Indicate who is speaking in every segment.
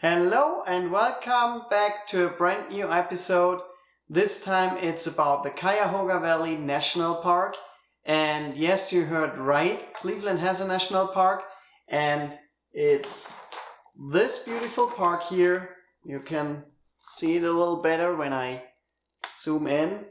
Speaker 1: Hello and welcome back to a brand new episode. This time it's about the Cuyahoga Valley National Park. And yes, you heard right, Cleveland has a national park, and it's this beautiful park here. You can see it a little better when I zoom in.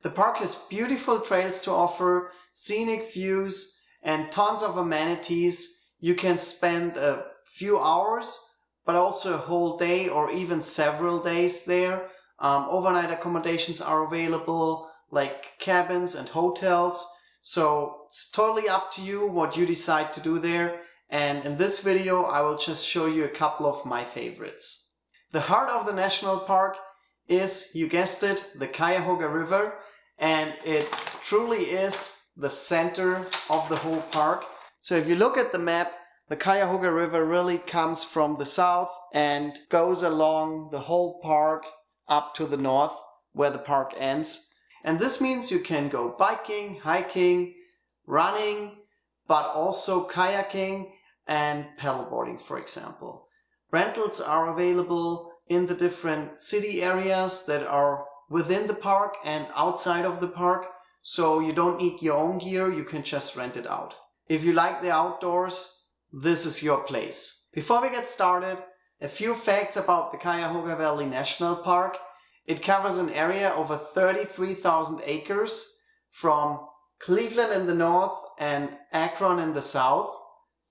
Speaker 1: The park has beautiful trails to offer, scenic views, and tons of amenities. You can spend a few hours, but also a whole day or even several days there. Overnight accommodations are available, like cabins and hotels. So it's totally up to you what you decide to do there. And in this video, I will just show you a couple of my favorites. The heart of the national park is, you guessed it, the Cuyahoga River. And it truly is the center of the whole park. So if you look at the map, the Cuyahoga River really comes from the south and goes along the whole park up to the north where the park ends. And this means you can go biking, hiking, running, but also kayaking and paddleboarding, for example. Rentals are available in the different city areas that are within the park and outside of the park, so you don't need your own gear, you can just rent it out. If you like the outdoors, this is your place. Before we get started, a few facts about the Cuyahoga Valley National Park. It covers an area over 33,000 acres from Cleveland in the north and Akron in the south.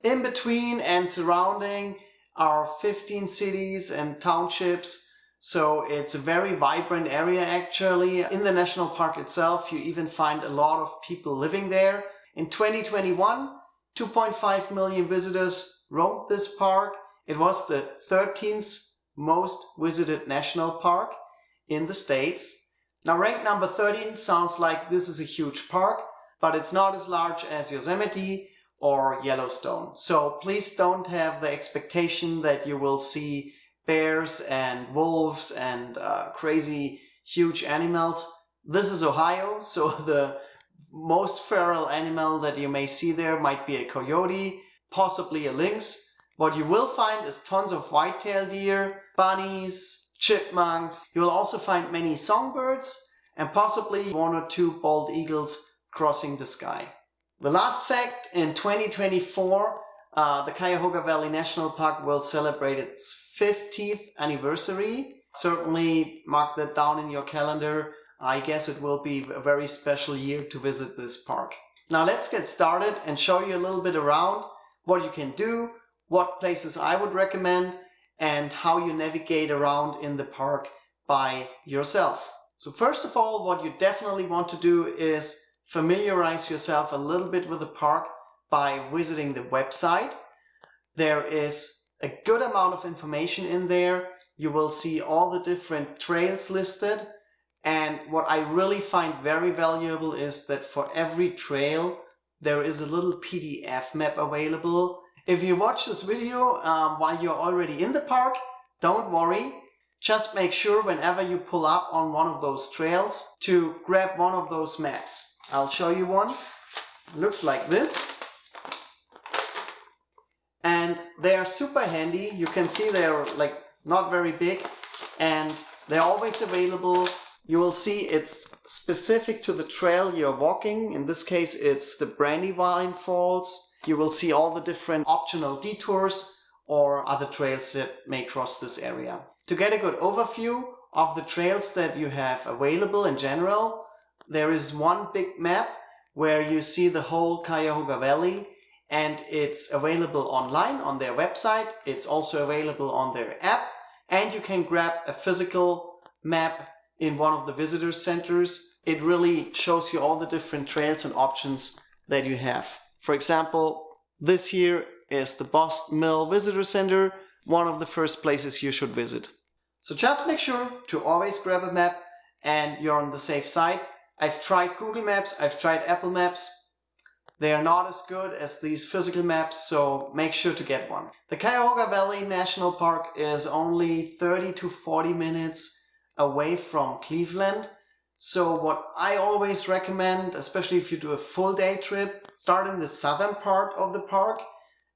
Speaker 1: In between and surrounding are 15 cities and townships. So it's a very vibrant area actually. In the national park itself, you even find a lot of people living there. In 2021, 2.5 million visitors roamed this park. It was the 13th most visited national park in the States. Now, ranked number 13 sounds like this is a huge park, but it's not as large as Yosemite or Yellowstone. So please don't have the expectation that you will see bears and wolves and crazy huge animals. This is Ohio, so the most feral animal that you may see there might be a coyote, possibly a lynx. What you will find is tons of white-tailed deer, bunnies, chipmunks. You will also find many songbirds and possibly one or two bald eagles crossing the sky. The last fact, in 2024, the Cuyahoga Valley National Park will celebrate its 50th anniversary. Certainly mark that down in your calendar. I guess it will be a very special year to visit this park. Now let's get started and show you a little bit around what you can do, what places I would recommend, and how you navigate around in the park by yourself. So first of all, what you definitely want to do is familiarize yourself a little bit with the park by visiting the website. There is a good amount of information in there. You will see all the different trails listed. And what I really find very valuable is that for every trail, there is a little PDF map available. If you watch this video while you're already in the park, don't worry. Just make sure whenever you pull up on one of those trails to grab one of those maps. I'll show you one. It looks like this. And they are super handy. You can see they're like not very big and they're always available. You will see it's specific to the trail you're walking. In this case, it's the Brandywine Falls. You will see all the different optional detours or other trails that may cross this area. To get a good overview of the trails that you have available in general, there is one big map where you see the whole Cuyahoga Valley, and it's available online on their website. It's also available on their app, and you can grab a physical map in one of the visitor centers. It really shows you all the different trails and options that you have. For example, this here is the Boston Mill Visitor Center, one of the first places you should visit. So just make sure to always grab a map and you're on the safe side. I've tried Google Maps, I've tried Apple Maps. They are not as good as these physical maps, so make sure to get one. The Cuyahoga Valley National Park is only 30 to 40 minutes away from Cleveland. So what I always recommend, especially if you do a full day trip, start in the southern part of the park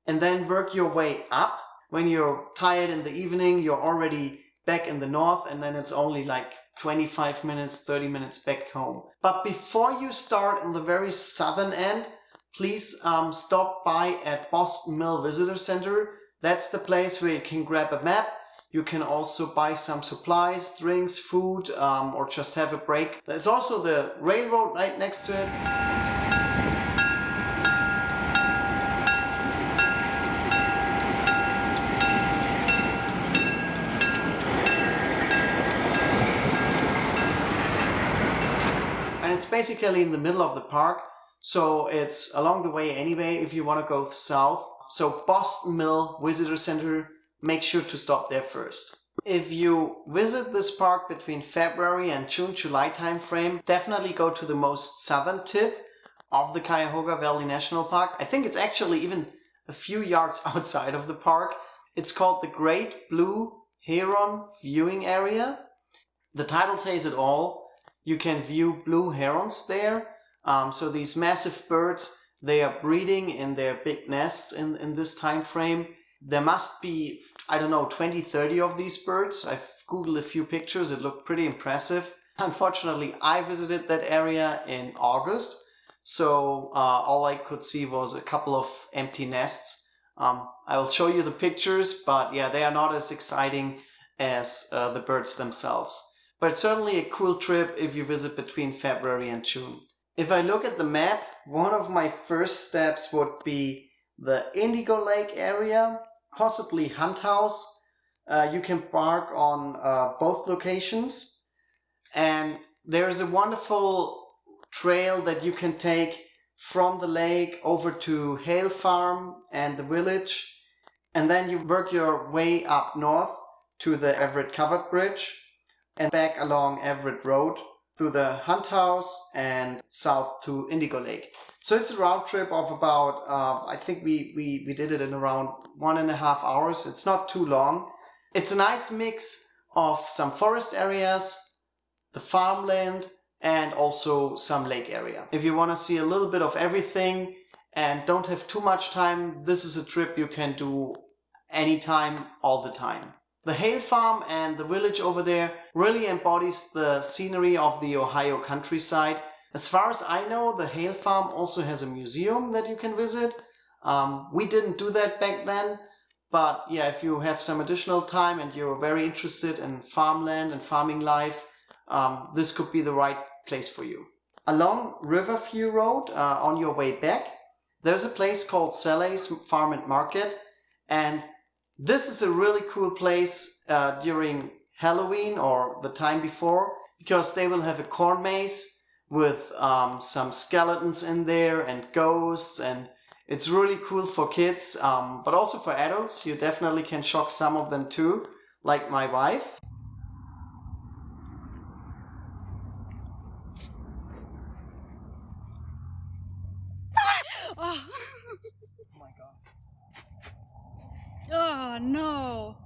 Speaker 1: and then work your way up when you're tired in the evening, you're already back in the north, and then it's only like 25 minutes, 30 minutes back home. But before you start in the very southern end, please stop by at Boston Mill Visitor Center. That's the place where you can grab a map. You can also buy some supplies, drinks, food, or just have a break. There's also the railroad right next to it. And it's basically in the middle of the park, so it's along the way anyway if you want to go south. So Boston Mill Visitor Center, make sure to stop there first. If you visit this park between February and June, July time frame, definitely go to the most southern tip of the Cuyahoga Valley National Park. I think it's actually even a few yards outside of the park. It's called the Great Blue Heron Viewing Area. The title says it all. You can view blue herons there. So these massive birds, they are breeding in their big nests in this time frame. There must be, I don't know, 20, 30 of these birds. I've Googled a few pictures. It looked pretty impressive. Unfortunately, I visited that area in August, so all I could see was a couple of empty nests. I will show you the pictures, but yeah, they are not as exciting as the birds themselves. But it's certainly a cool trip if you visit between February and June. If I look at the map, one of my first steps would be the Indigo Lake area, possibly Hunt House. You can park on both locations, and there's a wonderful trail that you can take from the lake over to Hale Farm and the village, and then you work your way up north to the Everett Covered Bridge and back along Everett Road through the Hunt House and south to Indigo Lake. So it's a round trip of about, I think we did it in around 1.5 hours. It's not too long. It's a nice mix of some forest areas, the farmland, and also some lake area. If you want to see a little bit of everything and don't have too much time, this is a trip you can do anytime, all the time. The Hale Farm and the village over there really embodies the scenery of the Ohio countryside. As far as I know, the Hale Farm also has a museum that you can visit. We didn't do that back then, but yeah, if you have some additional time and you're very interested in farmland and farming life, this could be the right place for you. Along Riverview Road, on your way back, there's a place called Szalay's Farm and Market, and this is a really cool place during Halloween or the time before, because they will have a corn maze with some skeletons in there and ghosts, and it's really cool for kids, but also for adults. You definitely can shock some of them too, like my wife.
Speaker 2: Oh my god. Oh no.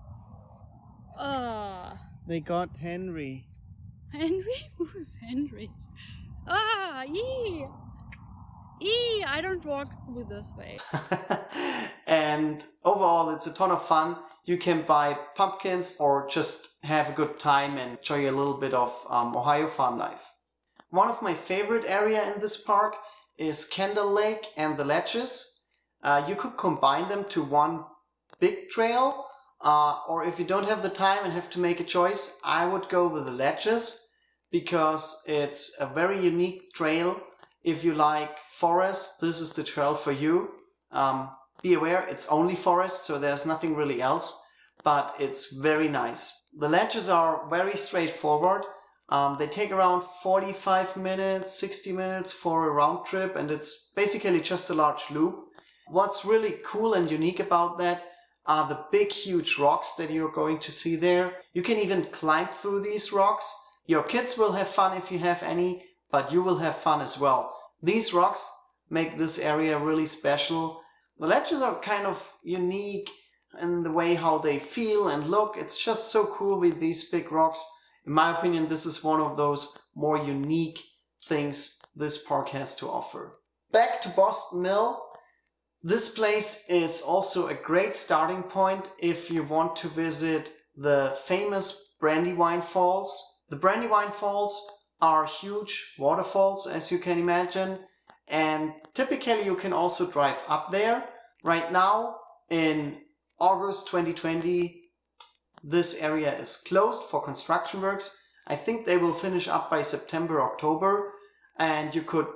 Speaker 1: They got Henry.
Speaker 2: Henry? Who's Henry? I don't walk through this way.
Speaker 1: And overall, it's a ton of fun. You can buy pumpkins or just have a good time and enjoy a little bit of Ohio farm life. One of my favorite areas in this park is Kendall Lake and the Ledges. You could combine them to one big trail, or if you don't have the time and have to make a choice, I would go with the Ledges, because it's a very unique trail. If you like forest, this is the trail for you. Be aware, it's only forest, so there's nothing really else, but it's very nice. The Ledges are very straightforward. They take around 45 minutes, 60 minutes for a round trip, and it's basically just a large loop. What's really cool and unique about that are the big, huge rocks that you're going to see there. You can even climb through these rocks. Your kids will have fun if you have any, but you will have fun as well. These rocks make this area really special. The Ledges are kind of unique in the way how they feel and look. It's just so cool with these big rocks. In my opinion, this is one of those more unique things this park has to offer. Back to Boston Mill. This place is also a great starting point if you want to visit the famous Brandywine Falls. The Brandywine Falls are huge waterfalls, as you can imagine, and typically you can also drive up there. Right now, in August 2020, this area is closed for construction works. I think they will finish up by September, October, and you could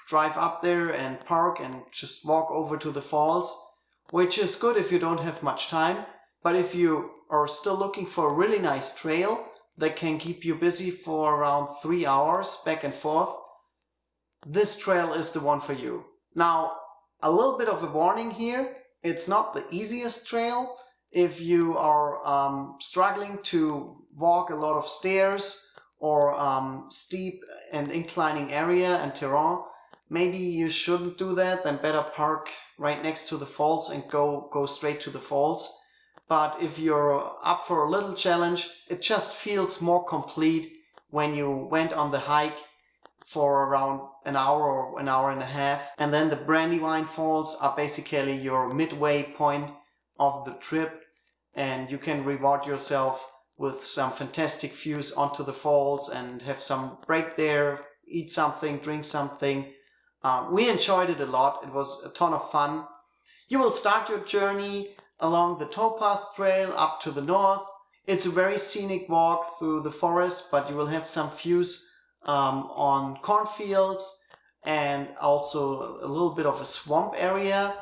Speaker 1: drive up there and park and just walk over to the falls, which is good if you don't have much time. But if you are still looking for a really nice trail that can keep you busy for around 3 hours back and forth, this trail is the one for you. Now, a little bit of a warning here. It's not the easiest trail. If you are struggling to walk a lot of stairs or steep and inclining area and terrain, maybe you shouldn't do that, then better park right next to the falls and go straight to the falls. But if you're up for a little challenge, it just feels more complete when you went on the hike for around an hour or an hour and a half. And then the Brandywine Falls are basically your midway point of the trip, and you can reward yourself with some fantastic views onto the falls and have some break there, eat something, drink something. We enjoyed it a lot. It was a ton of fun. You will start your journey along the towpath trail up to the north. It's a very scenic walk through the forest, but you will have some views on cornfields and also a little bit of a swamp area.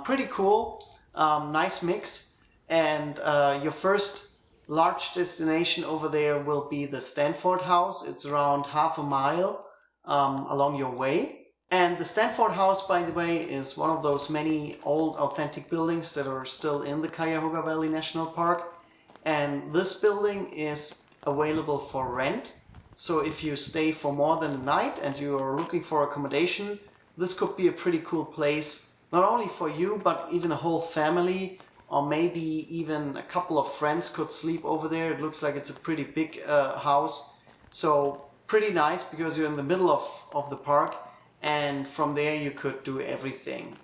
Speaker 1: Pretty cool, nice mix. And your first large destination over there will be the Stanford House. It's around half a mile along your way. And the Stanford House, by the way, is one of those many old authentic buildings that are still in the Cuyahoga Valley National Park. And this building is available for rent. So if you stay for more than a night and you are looking for accommodation, this could be a pretty cool place, not only for you, but even a whole family, or maybe even a couple of friends could sleep over there. It looks like it's a pretty big house. So pretty nice because you're in the middle of the park, and from there you could do everything.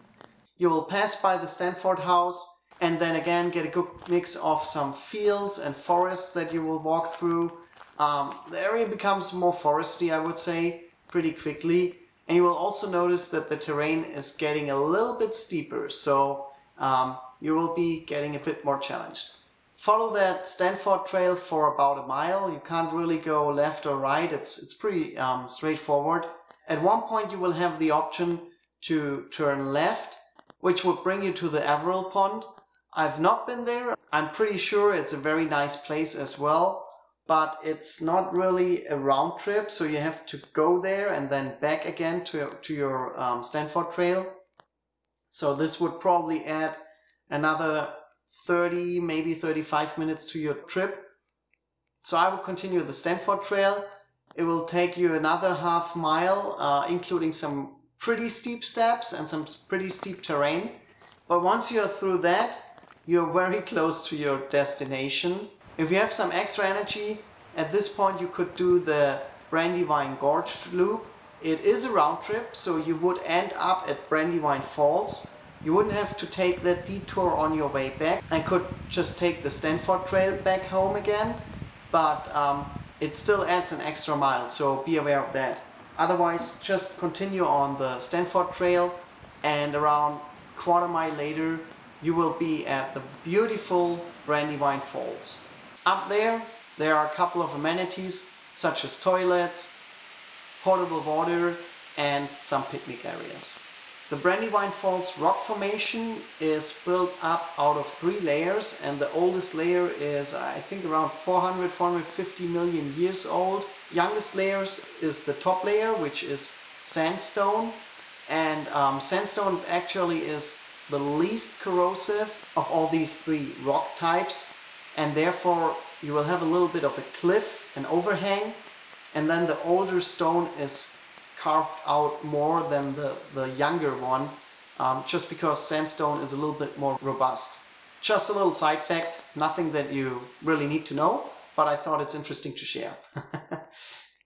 Speaker 1: You will pass by the Stanford House and then again get a good mix of some fields and forests that you will walk through. The area becomes more foresty, I would say, pretty quickly. And you will also notice that the terrain is getting a little bit steeper, so you will be getting a bit more challenged. Follow that Stanford trail for about a mile. You can't really go left or right. It's pretty straightforward. At one point you will have the option to turn left, which would bring you to the Averill pond. I've not been there. I'm pretty sure it's a very nice place as well, but it's not really a round trip, so you have to go there and then back again to your Stanford trail. So this would probably add another 30, maybe 35 minutes to your trip. So I will continue the Stanford trail. It will take you another half mile, including some pretty steep steps and some pretty steep terrain. But once you're through that, you're very close to your destination. If you have some extra energy, at this point you could do the Brandywine Gorge loop. It is a round trip, so you would end up at Brandywine Falls. You wouldn't have to take that detour on your way back and could just take the Stanford trail back home again, but it still adds an extra mile, so be aware of that. Otherwise, just continue on the Stanford trail, and around a quarter mile later you will be at the beautiful Brandywine Falls. Up there are a couple of amenities such as toilets, potable water and some picnic areas. The Brandywine Falls rock formation is built up out of 3 layers, and the oldest layer is I think around 450 million years old. Youngest layers is the top layer, which is sandstone, and sandstone actually is the least corrosive of all these 3 rock types, and therefore you will have a little bit of a cliff, an overhang, and then the older stone is carved out more than the younger one, just because sandstone is a little bit more robust. Just a little side fact, nothing that you really need to know, but I thought it's interesting to share.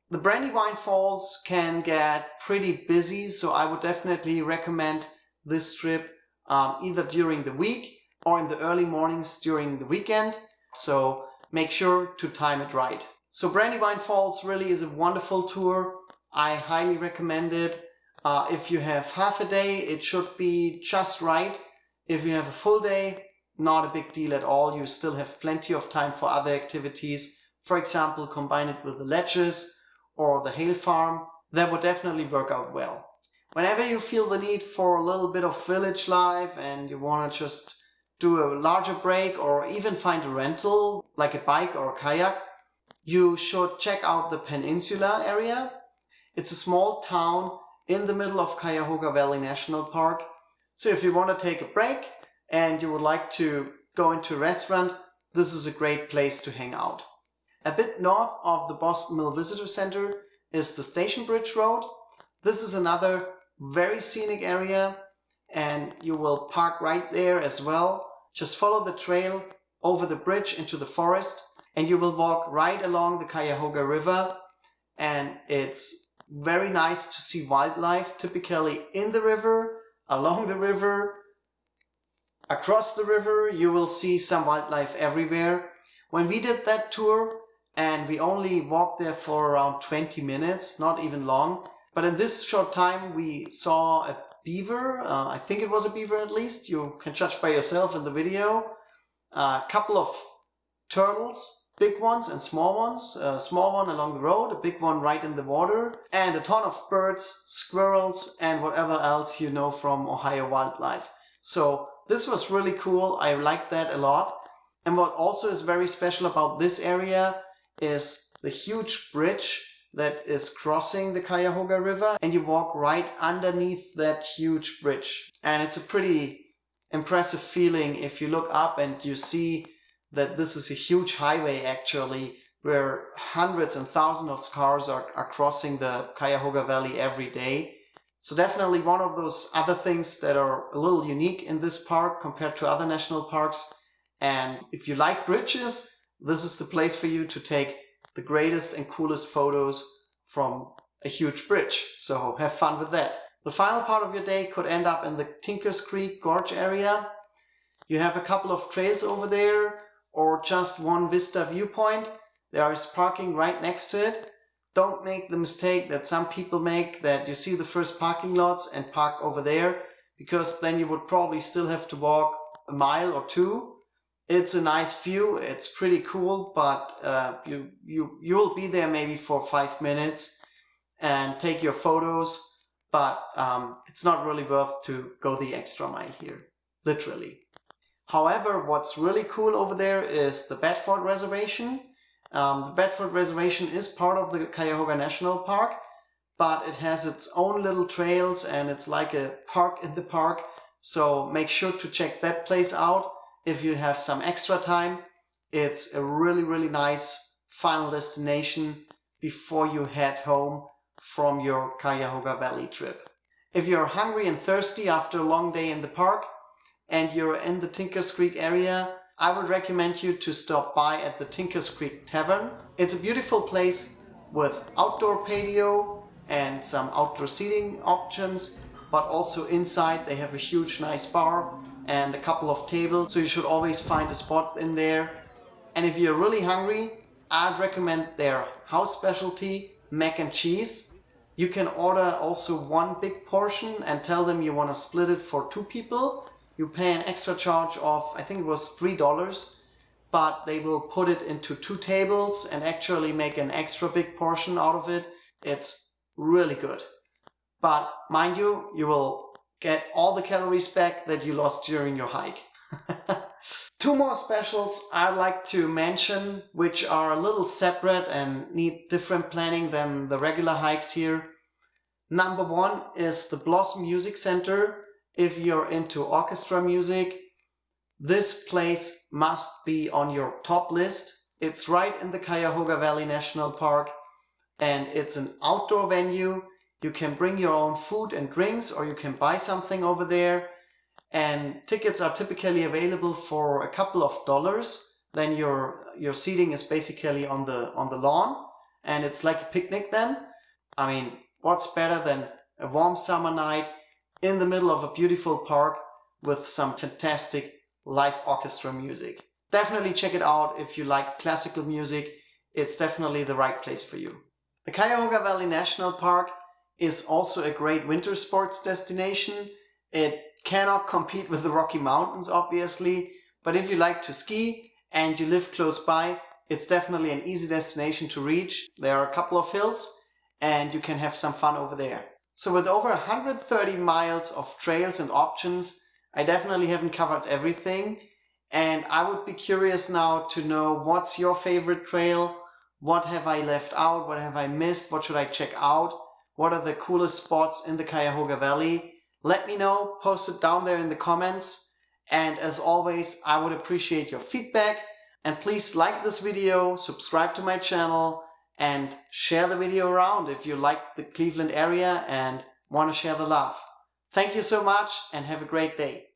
Speaker 1: The Brandywine Falls can get pretty busy, so I would definitely recommend this trip either during the week or in the early mornings during the weekend. So make sure to time it right. So Brandywine Falls really is a wonderful tour. I highly recommend it. If you have half a day, it should be just right. If you have a full day, not a big deal at all. You still have plenty of time for other activities. For example, combine it with the ledges or the Hale farm. That would definitely work out well. Whenever you feel the need for a little bit of village life and you want to just do a larger break or even find a rental like a bike or a kayak, you should check out the Peninsula area. It's a small town in the middle of Cuyahoga Valley National Park. So if you want to take a break and you would like to go into a restaurant, this is a great place to hang out. A bit north of the Boston Mill Visitor Center is the Station Bridge Road. This is another very scenic area and you will park right there as well. Just follow the trail over the bridge into the forest and you will walk right along the Cuyahoga River, and it's very nice to see wildlife, typically in the river, along the river, across the river. You will see some wildlife everywhere. When we did that tour, and we only walked there for around 20 minutes, not even long, but in this short time we saw a beaver. I think it was a beaver at least. You can judge by yourself in the video. A couple of turtles, big ones and small ones. A small one along the road, a big one right in the water, and a ton of birds, squirrels, and whatever else you know from Ohio wildlife. So this was really cool. I liked that a lot. And what also is very special about this area is the huge bridge that is crossing the Cuyahoga River, and you walk right underneath that huge bridge. And it's a pretty impressive feeling if you look up and you see that this is a huge highway actually, where hundreds and thousands of cars are crossing the Cuyahoga Valley every day. So definitely one of those other things that are a little unique in this park compared to other national parks. And if you like bridges, this is the place for you to take the greatest and coolest photos from a huge bridge. So have fun with that. The final part of your day could end up in the Tinkers Creek Gorge area. You have a couple of trails over there or just one vista viewpoint. There is parking right next to it. Don't make the mistake that some people make, that you see the first parking lots and park over there, because then you would probably still have to walk a mile or two. It's a nice view, it's pretty cool, but you will be there maybe for 5 minutes and take your photos, but it's not really worth to go the extra mile here, literally. However, what's really cool over there is the Bedford Reservation. The Bedford Reservation is part of the Cuyahoga National Park, but it has its own little trails and it's like a park in the park. So make sure to check that place out if you have some extra time. It's a really, really nice final destination before you head home from your Cuyahoga Valley trip. If you're hungry and thirsty after a long day in the park and you're in the Tinkers Creek area, I would recommend you to stop by at the Tinkers Creek Tavern. It's a beautiful place with outdoor patio and some outdoor seating options, but also inside they have a huge nice bar and a couple of tables, so you should always find a spot in there. And if you're really hungry, I'd recommend their house specialty, mac and cheese. You can order also one big portion and tell them you want to split it for 2 people. You pay an extra charge of, I think it was $3, but they will put it into 2 tables and actually make an extra big portion out of it. It's really good. But mind you, you will get all the calories back that you lost during your hike. 2 more specials I'd like to mention, which are a little separate and need different planning than the regular hikes here. Number 1 is the Blossom Music Center. If you're into orchestra music, this place must be on your top list. It's right in the Cuyahoga Valley National Park and it's an outdoor venue. You can bring your own food and drinks, or you can buy something over there. And tickets are typically available for a couple of dollars. Then your seating is basically on the lawn, and it's like a picnic then. I mean, what's better than a warm summer night in the middle of a beautiful park with some fantastic live orchestra music. Definitely check it out if you like classical music. It's definitely the right place for you. The Cuyahoga Valley National Park is also a great winter sports destination. It cannot compete with the Rocky Mountains, obviously, but if you like to ski and you live close by, it's definitely an easy destination to reach. There are a couple of hills and you can have some fun over there. So with over 130 miles of trails and options, I definitely haven't covered everything, and I would be curious now to know what's your favorite trail, what have I left out, what have I missed, what should I check out, what are the coolest spots in the Cuyahoga Valley. Let me know, post it down there in the comments, and as always I would appreciate your feedback, and please like this video, subscribe to my channel, and share the video around if you like the Cleveland area and want to share the love. Thank you so much and have a great day.